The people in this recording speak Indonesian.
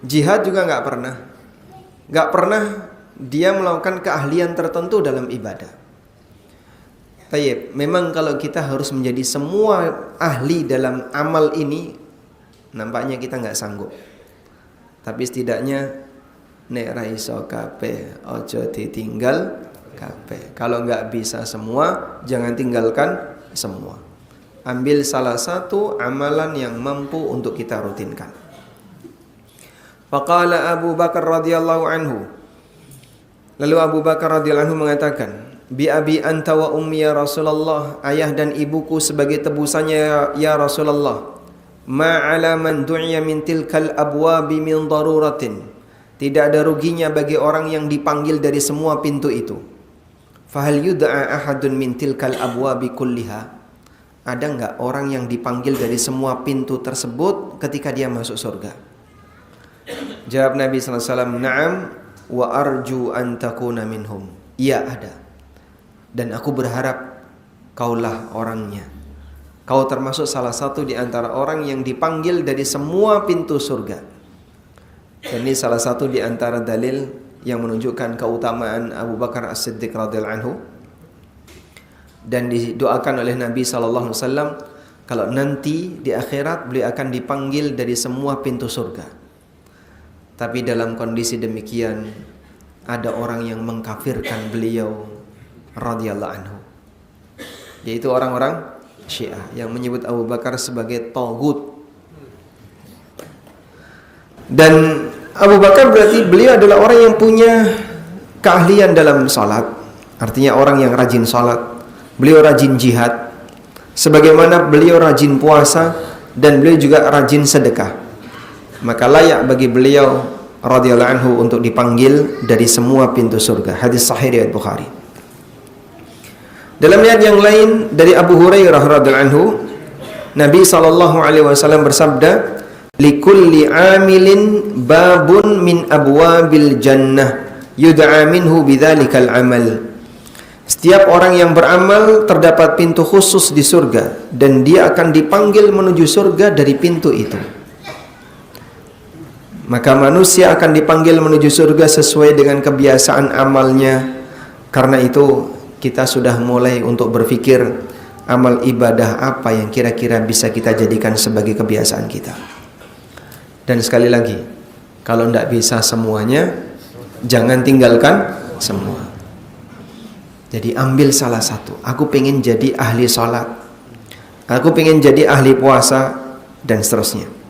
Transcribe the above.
Jihad juga nggak pernah. Nggak pernah dia melakukan keahlian tertentu dalam ibadah. Tayyib, memang kalau kita harus menjadi semua ahli dalam amal ini, nampaknya kita nggak sanggup. Tapi setidaknya nek ra iso kabeh aja ditinggal kabeh. Kalau nggak bisa semua, jangan tinggalkan semua. Ambil salah satu amalan yang mampu untuk kita rutinkan. Faqala Abu Bakar radhiyallahu anhu. Lalu Abu Bakar radhiyallahu anhu mengatakan, bi abi anta wa ummi ya Rasulullah, ayah dan ibuku sebagai tebusannya ya Rasulullah. Ma ala man du'iya min tilkal abwabi min daruratin. Tidak ada ruginya bagi orang yang dipanggil dari semua pintu itu. Fahal yud'a ahadun min tilkal abwabi kulliha. Ada enggak orang yang dipanggil dari semua pintu tersebut ketika dia masuk surga? Jawab Nabi sallallahu alaihi wasallam, "Na'am wa arju an takuna minhum." Iya, ada. Dan aku berharap kaulah orangnya. Kau termasuk salah satu di antara orang yang dipanggil dari semua pintu surga. Dan ini salah satu di antara dalil yang menunjukkan keutamaan Abu Bakar As-Siddiq radhiyallahu anhu. Dan didoakan oleh Nabi sallallahu alaihi wasallam kalau nanti di akhirat beliau akan dipanggil dari semua pintu surga. Tapi dalam kondisi demikian ada orang yang mengkafirkan beliau radhiyallahu anhu, yaitu orang-orang Syiah yang menyebut Abu Bakar sebagai taghut. Dan Abu Bakar berarti beliau adalah orang yang punya keahlian dalam salat, artinya orang yang rajin salat. Beliau rajin jihad, sebagaimana beliau rajin puasa dan beliau juga rajin sedekah. Maka layak bagi beliau radhiyallahu anhu untuk dipanggil dari semua pintu surga. Hadis sahih riwayat Bukhari. Dalam riwayat yang lain dari Abu Hurairah radhiyallahu anhu, Nabi sallallahu alaihi wasallam bersabda, "Likulli 'amilin babun min abwabil jannah yud'a minhu bidzalikal 'amal." Setiap orang yang beramal terdapat pintu khusus di surga dan dia akan dipanggil menuju surga dari pintu itu. Maka manusia akan dipanggil menuju surga sesuai dengan kebiasaan amalnya. Karena itu kita sudah mulai untuk berpikir amal ibadah apa yang kira-kira bisa kita jadikan sebagai kebiasaan kita. Dan sekali lagi, kalau tidak bisa semuanya, jangan tinggalkan semua. Jadi ambil salah satu. Aku pengen jadi ahli sholat, aku pengen jadi ahli puasa, dan seterusnya.